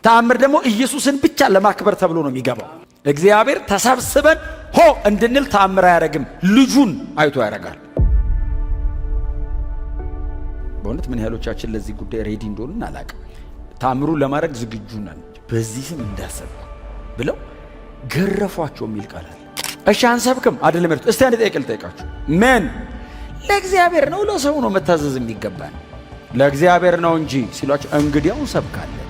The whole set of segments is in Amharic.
ተአምር ደግሞ ኢየሱስን ብቻ ለማክበር ተብሎ ነው የሚገባው። እግዚአብሔር ተሰብስበን ሆ እንድንል ተአምር አያረግም፣ ልጁን አይቶ ያረጋል። በእውነት ምን ያህሎቻችን ለዚህ ጉዳይ ሬዲ እንደሆንን አላውቅም። ተአምሩን ለማድረግ ዝግጁ ነን፣ በዚህ ስም እንዳሰብኩ ብለው ገረፏቸው የሚል ቃል አለ። እሺ አንሰብክም አይደለም ማለት እስቲ አንድ ጥያቄ ልጠይቃችሁ። ምን ለእግዚአብሔር ነው ለሰው ነው መታዘዝ የሚገባን? ለእግዚአብሔር ነው እንጂ ሲሏቸው እንግዲያው እንሰብካለን።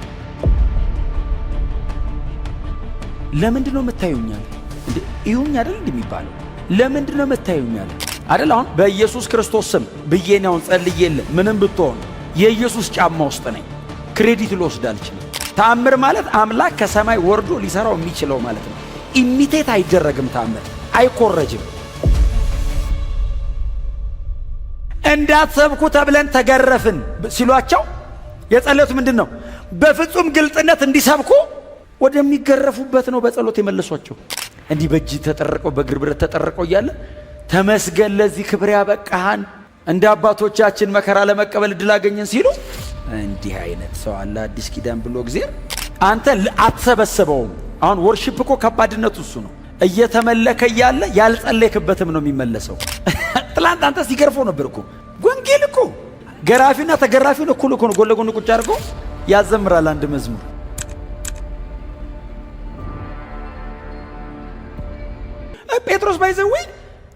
ለምንድነው መታዩኛል እንዴ? ይሁን አይደል እንደሚባለው ለምንድነው መታዩኛል አይደል? አሁን በኢየሱስ ክርስቶስ ስም ብዬናውን ጸልዬለ ምንም ብትሆን የኢየሱስ ጫማ ውስጥ ነኝ፣ ክሬዲት ልወስድ አልችልም። ተአምር ማለት አምላክ ከሰማይ ወርዶ ሊሰራው የሚችለው ማለት ነው። ኢሚቴት አይደረግም፣ ተአምር አይኮረጅም። እንዳትሰብኩ ተብለን ተገረፍን ሲሏቸው የጸለዩት ምንድነው? በፍጹም ግልጥነት እንዲሰብኩ ወደሚገረፉበት ነው በጸሎት የመለሷቸው። እንዲህ በእጅ ተጠርቀው በእግር ብረት ተጠርቀው እያለ ተመስገን ለዚህ ክብር ያበቃሃን እንደ አባቶቻችን መከራ ለመቀበል እድል አገኘን ሲሉ እንዲህ አይነት ሰው አለ አዲስ ኪዳን ብሎ እግዚአብሔር አንተ አትሰበሰበውም። አሁን ወርሺፕ እኮ ከባድነቱ እሱ ነው። እየተመለከ እያለ ያልጸለይክበትም ነው የሚመለሰው። ትላንት አንተ ሲገርፈው ነበር እኮ ወንጌል እኮ ገራፊና ተገራፊውን እኩል እኮ ነው ጎን ለጎን ቁጭ አድርጎ ያዘምራል አንድ መዝሙር። ጴጥሮስ ባይዘው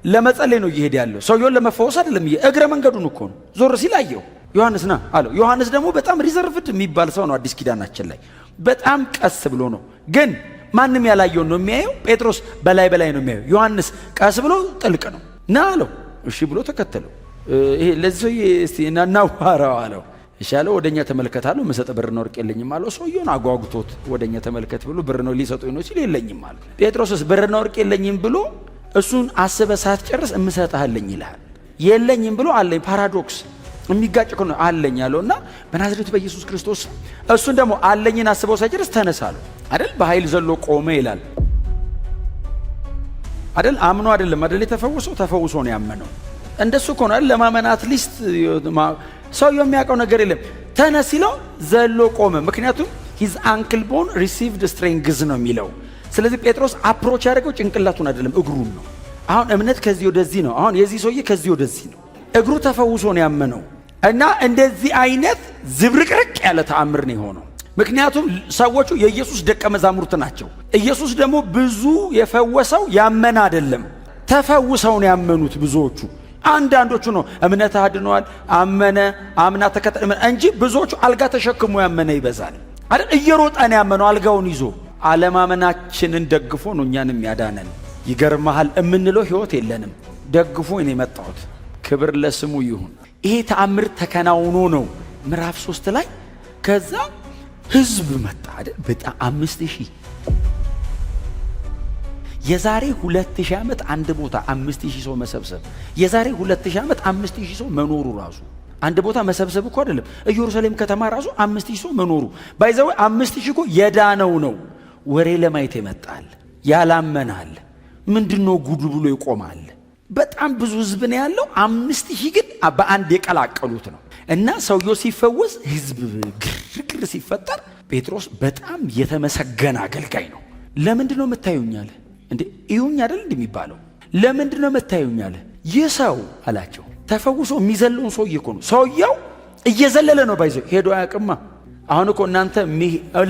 ለመጸለይ ነው እየሄደ ያለው፣ ሰውየውን ለመፈወስ አይደለም። እግረ መንገዱን እኮ ነው ዞር ሲል አየው። ዮሐንስ ና አለው። ዮሐንስ ደግሞ በጣም ሪዘርቭድ የሚባል ሰው ነው አዲስ ኪዳናችን ላይ። በጣም ቀስ ብሎ ነው ግን ማንም ያላየውን ነው የሚያየው። ጴጥሮስ በላይ ነው የሚያየው። ዮሐንስ ቀስ ብሎ ጥልቅ ነው። ና አለው። እሺ ብሎ ተከተለው። ይሄ ለዚህ ሰውዬ እስቲ እናዋራው አለው። እሺ አለው። ወደኛ ተመልከት አለው። መሰጠ ብርና ወርቅ የለኝም አለው። ሰውየውን አጓጉቶት ወደኛ ተመልከት ብሎ ብርና ሊሰጡኝ ነው ሲል የለኝም አለ። ጴጥሮስስ ብርና ወርቅ የለኝም ብሎ እሱን አስበ ሳትጨርስ እምሰጥሃለኝ ይልሃል። የለኝም ብሎ አለኝ። ፓራዶክስ የሚጋጭ ነው። አለኝ አለውና በናዝሬቱ በኢየሱስ ክርስቶስ እሱን ደግሞ አለኝን አስበው ሳይጨርስ ተነሳለው አይደል? በኃይል ዘሎ ቆመ ይላል አይደል? አምኖ አይደለም አይደል? ተፈውሶ ነው ያመነው። እንደሱ እኮ ነው አይደል? ለማመን አትሊስት ሰው የሚያውቀው ነገር የለም። ተነስ ሲለው ዘሎ ቆመ። ምክንያቱም ሂዝ አንክል ቦን ሪሲቭድ ስትሬንግዝ ነው የሚለው። ስለዚህ ጴጥሮስ አፕሮች ያደረገው ጭንቅላቱን አይደለም እግሩን ነው። አሁን እምነት ከዚህ ወደዚህ ነው። አሁን የዚህ ሰውዬ ከዚህ ወደዚህ ነው። እግሩ ተፈውሶ ነው ያመነው እና እንደዚህ አይነት ዝብርቅርቅ ያለ ተአምር ነው የሆነው። ምክንያቱም ሰዎቹ የኢየሱስ ደቀ መዛሙርት ናቸው። ኢየሱስ ደግሞ ብዙ የፈወሰው ያመነ አይደለም፣ ተፈውሰው ነው ያመኑት ብዙዎቹ። አንዳንዶቹ ነው እምነት አድኗል አመነ አምና ተከተለ እንጂ ብዙዎቹ አልጋ ተሸክሞ ያመነ ይበዛል አይደል? እየሮጠ ነው ያመነው አልጋውን ይዞ። አለማመናችንን ደግፎ ነው እኛንም ያዳነን። ይገርማል እምንለው ህይወት የለንም። ደግፎ ነው የመጣሁት። ክብር ለስሙ ይሁን። ይሄ ተአምር ተከናውኖ ነው ምዕራፍ 3 ላይ ከዛ ህዝብ መጣ አይደል? በጣም 5000 የዛሬ 2000 ዓመት አንድ ቦታ 5000 ሰው መሰብሰብ፣ የዛሬ 2000 ዓመት 5000 ሰው መኖሩ ራሱ አንድ ቦታ መሰብሰብ እኮ አይደለም። ኢየሩሳሌም ከተማ ራሱ 5000 ሰው መኖሩ ባይዘው 5000 እኮ የዳነው ነው። ወሬ ለማየት ይመጣል፣ ያላመናል። ምንድነው ጉዱ ብሎ ይቆማል። በጣም ብዙ ህዝብ ነው ያለው። 5000 ግን በአንድ የቀላቀሉት ነው። እና ሰውየው ሲፈወስ ህዝብ ግርግር ሲፈጠር ጴጥሮስ በጣም የተመሰገነ አገልጋይ ነው። ለምንድነው መታዩኛል እንዴ? ይሁን አይደል እንደሚባለው ለምንድነው መታዩኛል? ይህ ሰው አላቸው ተፈውሶ የሚዘለውን ሰውዬ እኮ ነው። ሰውየው እየዘለለ ነው ባይዘው ሄዶ አያውቅማ። አሁን እኮ እናንተ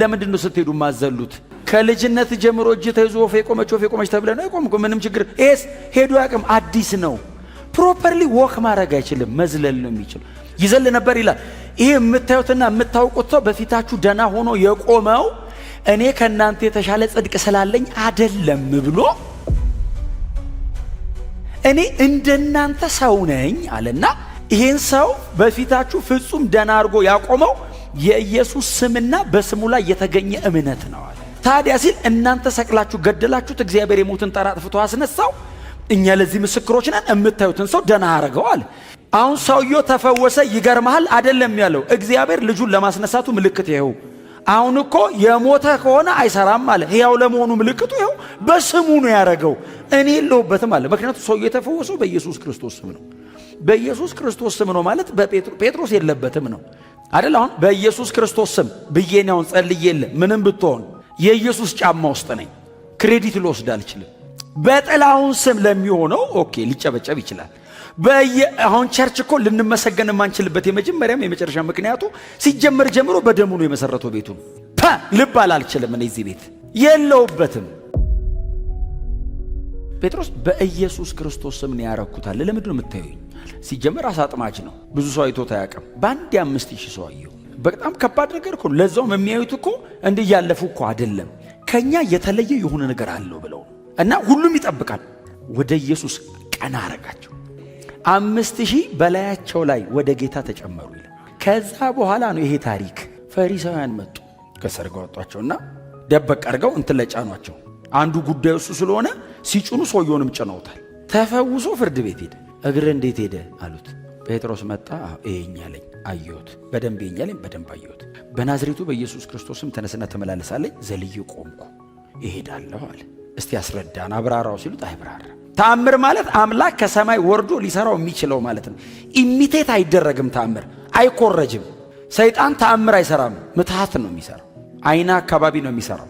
ለምንድነው ስትሄዱ ማዘሉት? ከልጅነት ጀምሮ እጅ ተይዞ ወፍ የቆመች ተብለ ነው የቆምኩ። ምንም ችግር ኤስ ሄዶ አያውቅም። አዲስ ነው። ፕሮፐርሊ ወክ ማድረግ አይችልም፣ መዝለል ነው የሚችል። ይዘል ነበር ይላል። ይሄ የምታዩትና የምታውቁት ሰው በፊታችሁ ደና ሆኖ የቆመው እኔ ከናንተ የተሻለ ጽድቅ ስላለኝ አይደለም ብሎ እኔ እንደናንተ ሰው ነኝ አለና ይሄን ሰው በፊታችሁ ፍጹም ደና አድርጎ ያቆመው የኢየሱስ ስምና በስሙ ላይ የተገኘ እምነት ነው አለ። ታዲያ ሲል እናንተ ሰቅላችሁ ገደላችሁት፣ እግዚአብሔር የሞትን ጠራ አጥፍቶ አስነሳው፣ እኛ ለዚህ ምስክሮች ነን። የምታዩትን ሰው ደና አረገው አለ። አሁን ሰውየው ተፈወሰ። ይገርማል አይደለም ያለው እግዚአብሔር ልጁን ለማስነሳቱ ምልክት ይሄው። አሁን እኮ የሞተ ከሆነ አይሰራም አለ። ሕያው ለመሆኑ ምልክቱ ይሄው በስሙ ነው ያረገው። እኔ የለሁበትም አለ። ምክንያቱም ሰውየው የተፈወሰው በኢየሱስ ክርስቶስ ስም ነው። በኢየሱስ ክርስቶስ ስም ነው ማለት ጴጥሮስ የለበትም ነው። አይደል? አሁን በኢየሱስ ክርስቶስ ስም ብዬናውን ጸልዬለ ምንም ብትሆን የኢየሱስ ጫማ ውስጥ ነኝ፣ ክሬዲት ልወስድ አልችልም። በጥላውን ስም ለሚሆነው ኦኬ ሊጨበጨብ ይችላል። አሁን ቸርች እኮ ልንመሰገን የማንችልበት የመጀመሪያም የመጨረሻ ምክንያቱ ሲጀመር ጀምሮ በደሙ ነው የመሰረተው ቤቱን። ልባል አልችልም እኔ እዚህ ቤት የለውበትም። ጴጥሮስ በኢየሱስ ክርስቶስ ስም ነው ያረኩታል። ለምንድን ነው የምታዩኝ? ሲጀመር አሳጥማጅ ነው፣ ብዙ ሰው አይቶት አያውቅም። በአንድ 5000 ሰው አየው። በጣም ከባድ ነገር እኮ። ለዛውም የሚያዩት እኮ እንዲህ ያለፉ እኮ አይደለም፣ ከኛ የተለየ የሆነ ነገር አለው ብለው እና ሁሉም ይጠብቃል። ወደ ኢየሱስ ቀና አረጋቸው። 5000 በላያቸው ላይ ወደ ጌታ ተጨመሩ ይላል። ከዛ በኋላ ነው ይሄ ታሪክ። ፈሪሳውያን መጡ፣ ከሰርግ ወጧቸውና ደበቅ አድርገው እንትን ላይ ጫኗቸው። አንዱ ጉዳዩ እሱ ስለሆነ ሲጭኑ ሰውየውንም ጭነውታል። ተፈውሶ ፍርድ ቤት ሄደ። እግር እንዴት ሄደ አሉት። ጴጥሮስ መጣ። ይሄኛለኝ አየሁት፣ በደንብ ይሄኛለኝ፣ በደንብ አየሁት። በናዝሬቱ በኢየሱስ ክርስቶስም ተነስና ተመላለሳለኝ። ዘልዬ ቆምኩ፣ እሄዳለሁ አለ። እስቲ ያስረዳን አብራራው ሲሉት አይብራራ። ተአምር ማለት አምላክ ከሰማይ ወርዶ ሊሰራው የሚችለው ማለት ነው። ኢሚቴት አይደረግም፣ ተአምር አይኮረጅም። ሰይጣን ተአምር አይሰራም፣ ምትሃት ነው የሚሰራው። አይና አካባቢ ነው የሚሰራው።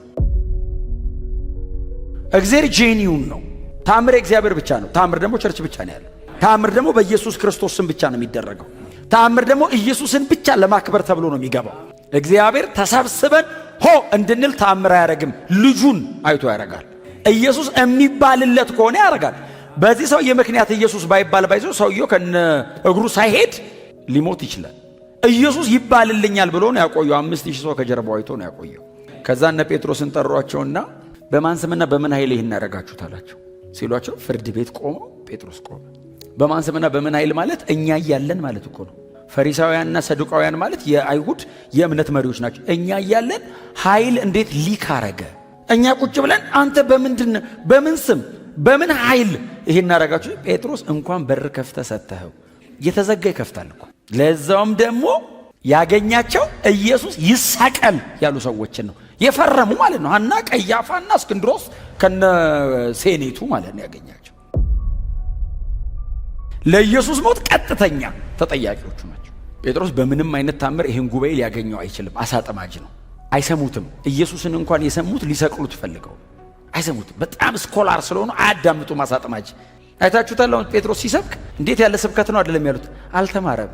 እግዚአብሔር ጄኒውን ነው። ተአምር እግዚአብሔር ብቻ ነው። ተአምር ደግሞ ቸርች ብቻ ነው ያለው። ተአምር ደግሞ በኢየሱስ ክርስቶስ ስም ብቻ ነው የሚደረገው። ተአምር ደግሞ ኢየሱስን ብቻ ለማክበር ተብሎ ነው የሚገባው። እግዚአብሔር ተሰብስበን ሆ እንድንል ተአምር አያረግም፣ ልጁን አይቶ ያረጋል። ኢየሱስ የሚባልለት ከሆነ ያረጋል። በዚህ ሰውዬ ምክንያት ኢየሱስ ባይባል ባይዘው ሰውየው ከነ እግሩ ሳይሄድ ሊሞት ይችላል። ኢየሱስ ይባልልኛል ብሎ ነው ያቆየው። 5000 ሰው ከጀርባው አይቶ ነው ያቆየው። ከዛ እነ ጴጥሮስን ጠሯቸውና በማን ስምና በምን ኃይል ይህን ያረጋችሁት አላቸው። ሲሏቸው ፍርድ ቤት ቆመው ጴጥሮስ ቆመ። በማን ስምና በምን ኃይል ማለት እኛ እያለን ማለት እኮ ነው። ፈሪሳውያንና ሰዱቃውያን ማለት የአይሁድ የእምነት መሪዎች ናቸው። እኛ እያለን ኃይል እንዴት ሊክ አረገ? እኛ ቁጭ ብለን አንተ በምንድን በምን ስም በምን ኃይል ይሄን አረጋችሁ? ጴጥሮስ እንኳን በር ከፍተ ሰተኸው የተዘጋ ይከፍታል እኮ። ለዛውም ደግሞ ያገኛቸው ኢየሱስ ይሰቀል ያሉ ሰዎችን ነው የፈረሙ ማለት ነው። ሐና ቀያፋና እስክንድሮስ ከነ ሴኔቱ ማለት ነው ያገኛቸው። ለኢየሱስ ሞት ቀጥተኛ ተጠያቂዎቹ ናቸው። ጴጥሮስ በምንም አይነት ታምር ይሄን ጉባኤ ሊያገኘው አይችልም። አሳጠማጅ ነው። አይሰሙትም። ኢየሱስን እንኳን የሰሙት ሊሰቅሉት ፈልገው አይሰሙትም። በጣም ስኮላር ስለሆኑ አያዳምጡም። አሳጠማጅ አይታችሁታል። ጴጥሮስ ሲሰብክ እንዴት ያለ ስብከት ነው አይደለም ያሉት። አልተማረም።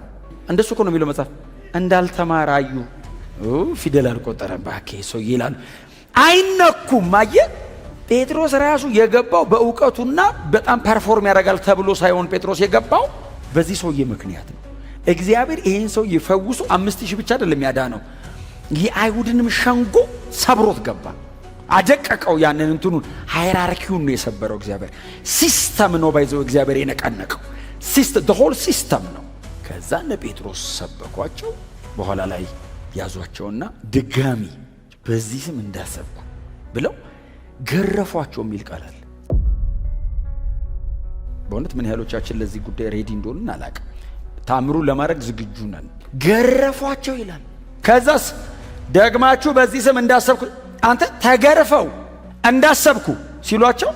እንደሱ እኮ ነው የሚለው መጽሐፍ። እንዳልተማረ አዩ። ፊደል አልቆጠረም ባኬ ሰው ይላሉ። አይነኩም። አየ ጴጥሮስ ራሱ የገባው በእውቀቱና በጣም ፐርፎርም ያደርጋል ተብሎ ሳይሆን ጴጥሮስ የገባው በዚህ ሰውዬ ምክንያት ነው። እግዚአብሔር ይሄን ሰውዬ ፈውሶ 5000 ብቻ አይደለም ያዳነው፣ የአይሁድንም ሸንጎ ሰብሮት ገባ። አደቀቀው። ያንን እንትኑን ሃይራርኪውን ነው የሰበረው እግዚአብሔር። ሲስተም ነው ባይዘው እግዚአብሔር የነቀነቀው ሲስተም the whole system ነው። ከዛ እነ ጴጥሮስ ሰበኳቸው። በኋላ ላይ ያዟቸውና ድጋሚ በዚህ ስም እንዳሰብኩ ብለው ገረፏቸው የሚል ቃል አለ። በእውነት ምን ያህሎቻችን ለዚህ ጉዳይ ሬዲ እንደሆንን አላውቅም። ታምሩን ለማድረግ ዝግጁ ነን። ገረፏቸው ይላል። ከዛስ ደግማችሁ በዚህ ስም እንዳሰብኩ አንተ ተገርፈው እንዳሰብኩ ሲሏቸው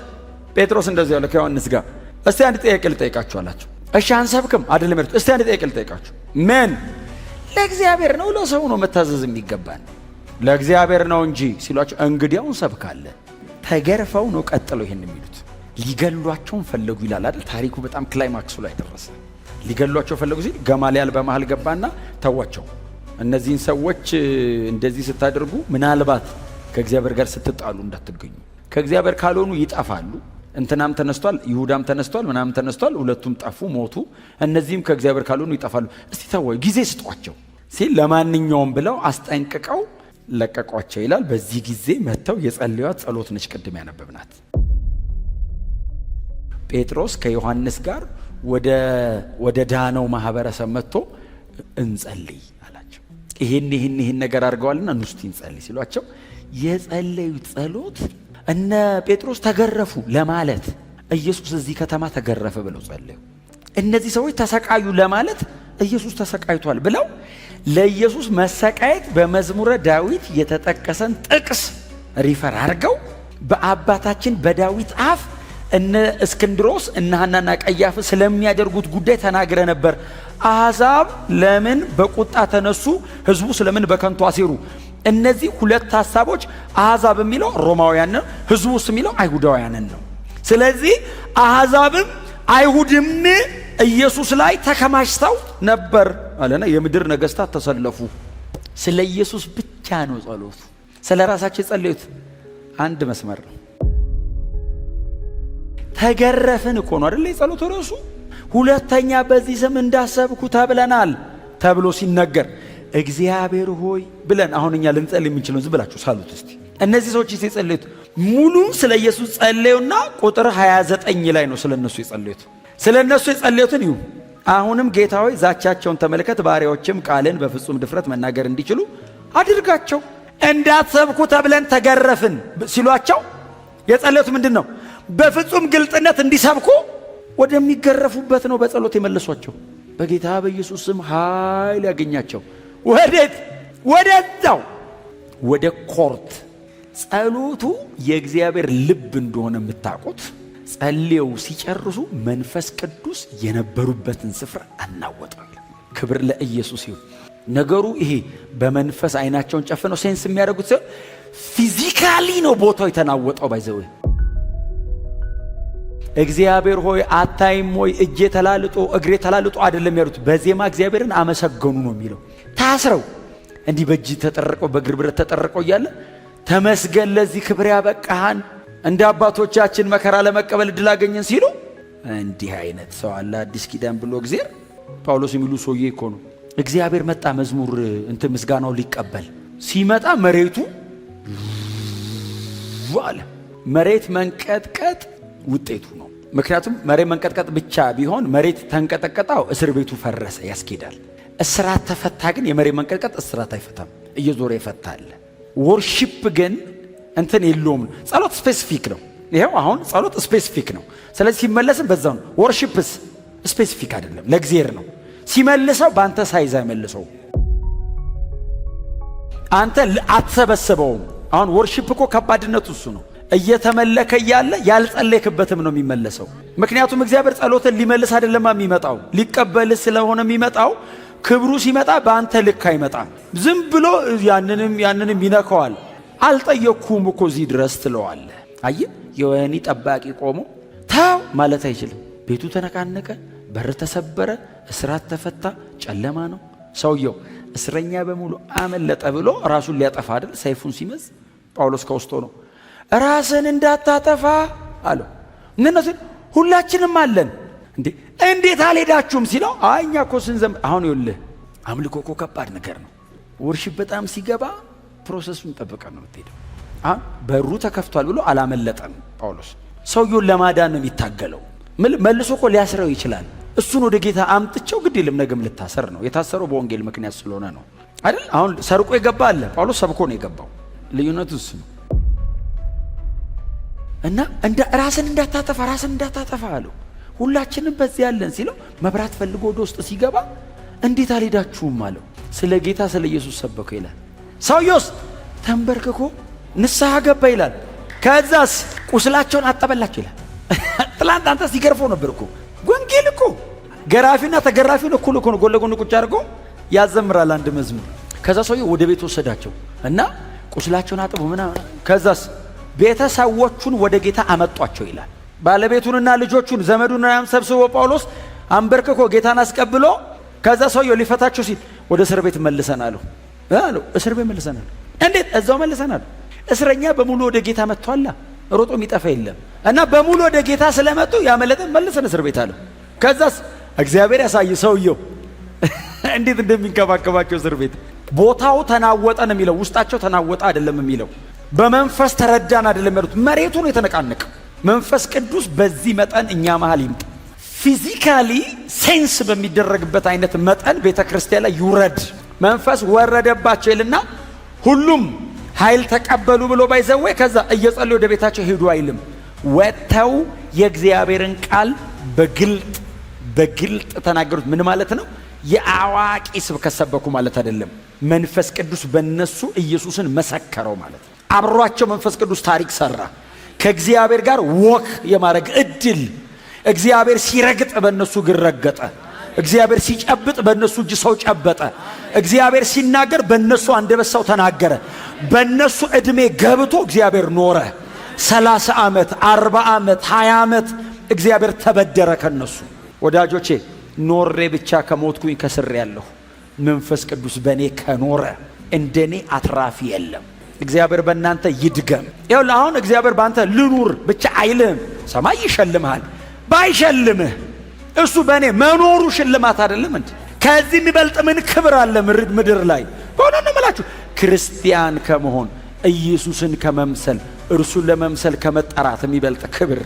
ጴጥሮስ እንደዚህ ያለ ከዮሐንስ ጋር እስቲ አንድ ጥያቄ ልጠይቃችሁ አላቸው። እሺ አንሰብክም አይደለም ማለት እስቲ አንድ ጥያቄ ልጠይቃችሁ። ምን ለእግዚአብሔር ነው ለሰው ነው መታዘዝ የሚገባን? ለእግዚአብሔር ነው እንጂ ሲሏቸው እንግዲያው እንሰብካለን። ተገርፈው ነው ቀጥለው ይሄን የሚሉት። ሊገሏቸውን ፈለጉ ይላል አይደል ታሪኩ። በጣም ክላይማክሱ ላይ ደረሰ። ሊገሏቸው ፈለጉ ሲል ገማልያል በመሃል ገባና ተዋቸው። እነዚህን ሰዎች እንደዚህ ስታደርጉ ምናልባት ከእግዚአብሔር ጋር ስትጣሉ እንዳትገኙ፣ ከእግዚአብሔር ካልሆኑ ይጠፋሉ። እንትናም ተነስቷል፣ ይሁዳም ተነስቷል፣ ምናም ተነስቷል፣ ሁለቱም ጠፉ ሞቱ። እነዚህም ከእግዚአብሔር ካልሆኑ ይጠፋሉ። እስቲ ተወው ጊዜ ስጧቸው ሲል ለማንኛውም ብለው አስጠንቅቀው ለቀቋቸው ይላል። በዚህ ጊዜ መተው የጸለዩት ጸሎት ነች ቅድም ያነበብናት። ጴጥሮስ ከዮሐንስ ጋር ወደ ዳነው ማህበረሰብ መጥቶ እንጸልይ አላቸው። ይሄን ነገር አድርገዋልና ንስቲ እንጸልይ ሲሏቸው የጸለዩት ጸሎት እነ ጴጥሮስ ተገረፉ ለማለት ኢየሱስ እዚህ ከተማ ተገረፈ ብለው ጸለዩ። እነዚህ ሰዎች ተሰቃዩ ለማለት ኢየሱስ ተሰቃይቷል ብለው ለኢየሱስ መሰቃየት በመዝሙረ ዳዊት የተጠቀሰን ጥቅስ ሪፈር አድርገው በአባታችን በዳዊት አፍ እነ እስክንድሮስ እነ ሐናና ቀያፍ ስለሚያደርጉት ጉዳይ ተናግረ ነበር። አሕዛብ ለምን በቁጣ ተነሱ? ህዝቡ ስለምን በከንቱ አሴሩ? እነዚህ ሁለት ሐሳቦች አሕዛብ የሚለው ሮማውያን ነው፣ ህዝቡስ የሚለው አይሁዳውያንን ነው። ስለዚህ አሕዛብም አይሁድም ኢየሱስ ላይ ተከማችተው ነበር አለና የምድር ነገስታት ተሰለፉ። ስለ ኢየሱስ ብቻ ነው ጸሎቱ። ስለ ራሳቸው የጸለዩት አንድ መስመር ነው። ተገረፍን እኮ ነው አይደል የጸሎቱ ርዕሱ። ሁለተኛ በዚህ ስም እንዳሰብኩ ተብለናል ተብሎ ሲነገር እግዚአብሔር ሆይ ብለን አሁን እኛ ልንጸልይ የምንችለው ዝም ብላችሁ ሳሉት እስቲ። እነዚህ ሰዎች የጸለዩት ሙሉ ስለ ኢየሱስ ጸለዩና ቁጥር 29 ላይ ነው ስለ እነሱ የጸለዩት። ስለ እነሱ የጸለዩትን ይሁን አሁንም ጌታ ሆይ ዛቻቸውን ተመልከት፣ ባሪያዎችም ቃልን በፍጹም ድፍረት መናገር እንዲችሉ አድርጋቸው። እንዳትሰብኩ ተብለን ተገረፍን ሲሏቸው የጸለዩት ምንድን ነው? በፍጹም ግልጥነት እንዲሰብኩ ወደሚገረፉበት ነው በጸሎት የመለሷቸው። በጌታ በኢየሱስ ስም ኃይል ያገኛቸው። ወዴት? ወደዛው ወደ ኮርት። ጸሎቱ የእግዚአብሔር ልብ እንደሆነ የምታውቁት ጸልየው ሲጨርሱ መንፈስ ቅዱስ የነበሩበትን ስፍራ አናወጠው። ክብር ለኢየሱስ ይሁን። ነገሩ ይሄ በመንፈስ አይናቸውን ጨፍነው ሴንስ የሚያደርጉት ሲሆን ፊዚካሊ ነው ቦታው የተናወጠው። ባይዘው እግዚአብሔር ሆይ አታይም ሆይ እጄ ተላልጦ እግሬ ተላልጦ አይደለም ያሉት፣ በዜማ እግዚአብሔርን አመሰገኑ ነው የሚለው። ታስረው እንዲህ በእጅ ተጠረቀው በእግር ብረት ተጠረቀው እያለ ተመስገን ለዚህ ክብር ያበቃሃን እንደ አባቶቻችን መከራ ለመቀበል እድል አገኘን ሲሉ እንዲህ አይነት ሰው አለ አዲስ ኪዳን ብሎ እግዚአብሔር። ጳውሎስ የሚሉ ሰውዬ እኮ ነው። እግዚአብሔር መጣ መዝሙር እንትን ምስጋናው ሊቀበል ሲመጣ መሬቱ ዋለ። መሬት መንቀጥቀጥ ውጤቱ ነው። ምክንያቱም መሬት መንቀጥቀጥ ብቻ ቢሆን መሬት ተንቀጠቀጣው እስር ቤቱ ፈረሰ ያስኬዳል። እስራት ተፈታ ግን የመሬት መንቀጥቀጥ እስራት አይፈታም፣ እየዞረ ይፈታል። ወርሺፕ ግን እንትን የለውም። ጸሎት ስፔሲፊክ ነው። ይሄው አሁን ጸሎት ስፔሲፊክ ነው። ስለዚህ ሲመለስም በዛው ነው። ወርሺፕስ ስፔሲፊክ አይደለም፣ ለእግዚአብሔር ነው። ሲመልሰው በአንተ ሳይዝ አይመልሰው፣ አንተ አትሰበስበውም። አሁን ወርሺፕ እኮ ከባድነቱ እሱ ነው። እየተመለከ እያለ ያልጸለይክበትም ነው የሚመለሰው። ምክንያቱም እግዚአብሔር ጸሎትን ሊመልስ አይደለም የሚመጣው፣ ሊቀበል ስለሆነ የሚመጣው። ክብሩ ሲመጣ በአንተ ልክ አይመጣም። ዝም ብሎ ያንንም ይነካዋል። አልጠየቅኩም እኮ እዚህ ድረስ ትለዋለህ። አየህ፣ የወህኒ ጠባቂ ቆሞ ታው ማለት አይችልም። ቤቱ ተነቃነቀ፣ በር ተሰበረ፣ እስራት ተፈታ፣ ጨለማ ነው። ሰውየው እስረኛ በሙሉ አመለጠ ብሎ ራሱን ሊያጠፋ አይደል ሰይፉን ሲመዝ ጳውሎስ ከውስጥ ነው ራስን እንዳታጠፋ አለው። እነሱ ሁላችንም አለን እንዴ እንዴት አልሄዳችሁም ሲለው እኛ እኮ ስንዘም አሁን ይኸውልህ አምልኮ እኮ ከባድ ነገር ነው። ወርሺፕ በጣም ሲገባ ፕሮሰሱን ጠብቀን ነው የምትሄደው። አሁን በሩ ተከፍቷል ብሎ አላመለጠም ጳውሎስ። ሰውየውን ለማዳን ነው የሚታገለው። መልሶ እኮ ሊያስረው ይችላል። እሱን ወደ ጌታ አምጥቸው ግድ የለም ነገም ልታሰር ነው። የታሰረው በወንጌል ምክንያት ስለሆነ ነው አይደል? አሁን ሰርቆ የገባ አለ፣ ጳውሎስ ሰብኮ ነው የገባው። ልዩነቱ እሱ ነው። እና ራስን እንዳታጠፋ አለው። ሁላችንም በዚህ ያለን ሲለው መብራት ፈልጎ ወደ ውስጥ ሲገባ እንዴት አልሄዳችሁም አለው። ስለ ጌታ ስለ ኢየሱስ ሰበከው ይላል። ሰውየውስ ተንበርክኮ ንስሐ ገባ ይላል። ከዛስ ቁስላቸውን አጠበላቸው ይላል። ትላንት አንተ ሲገርፈው ነበር እኮ ወንጌል እኮ ገራፊና ተገራፊውን እኩል እኮ ነው። ጎን ለጎን ቁጭ አድርጎ ያዘምራል አንድ መዝሙር። ከዛ ሰውየው ወደ ቤት ወሰዳቸው እና ቁስላቸውን አጥቡ ምናምን። ከዛስ ቤተሰቦቹን ወደ ጌታ አመጧቸው ይላል። ባለቤቱንና ልጆቹን ዘመዱን ሰብስቦ ጳውሎስ አንበርክኮ ጌታን አስቀብሎ ከዛ ሰውየው ሊፈታቸው ሲል ወደ እስር ቤት መልሰናል አለው። እስር ቤት መልሰናል? እንዴት? እዛው መልሰናል። እስረኛ በሙሉ ወደ ጌታ መጥቷላ፣ ሮጦ የሚጠፋ የለም። እና በሙሉ ወደ ጌታ ስለመጡ ያመለጠን መልሰን እስር ቤት አለው። ከዛስ እግዚአብሔር ያሳይ ሰውየው እንዴት እንደሚንከባከባቸው እስር ቤት። ቦታው ተናወጠ ነው የሚለው፣ ውስጣቸው ተናወጠ አይደለም የሚለው። በመንፈስ ተረዳን አይደለም ያሉት፣ መሬቱ ነው የተነቃነቀ። መንፈስ ቅዱስ በዚህ መጠን እኛ መሃል ይምጣ። ፊዚካሊ ሴንስ በሚደረግበት አይነት መጠን ቤተ ክርስቲያን ላይ ይውረድ። መንፈስ ወረደባቸው ይልና ሁሉም ኃይል ተቀበሉ ብሎ ባይዘዌ ከዛ እየጸለዩ ወደ ቤታቸው ሄዱ አይልም። ወጥተው የእግዚአብሔርን ቃል በግልጥ ተናገሩት። ምን ማለት ነው? የአዋቂ ስብከት ሰበኩ ማለት አይደለም። መንፈስ ቅዱስ በእነሱ ኢየሱስን መሰከረው ማለት ነው። አብሯቸው መንፈስ ቅዱስ ታሪክ ሰራ። ከእግዚአብሔር ጋር ወክ የማድረግ እድል። እግዚአብሔር ሲረግጥ በእነሱ እግር ረገጠ። እግዚአብሔር ሲጨብጥ በእነሱ እጅ ሰው ጨበጠ። እግዚአብሔር ሲናገር በእነሱ አንደበት ሰው ተናገረ። በእነሱ ዕድሜ ገብቶ እግዚአብሔር ኖረ። 30 ዓመት 40 ዓመት 20 ዓመት እግዚአብሔር ተበደረ ከነሱ። ወዳጆቼ ኖሬ ብቻ ከሞትኩኝ ከስር ያለሁ መንፈስ ቅዱስ በእኔ ከኖረ እንደኔ አትራፊ የለም። እግዚአብሔር በእናንተ ይድገም። ይኸውልህ አሁን እግዚአብሔር በአንተ ልኑር ብቻ አይልም። ሰማይ ይሸልምሃል። ባይሸልምህ እሱ በእኔ መኖሩ ሽልማት አይደለም እንዴ? ከዚህ የሚበልጥ ምን ክብር አለ ምድር ላይ? በእውነት ነው የምላችሁ። ክርስቲያን ከመሆን ኢየሱስን ከመምሰል እርሱን ለመምሰል ከመጠራት የሚበልጥ ክብር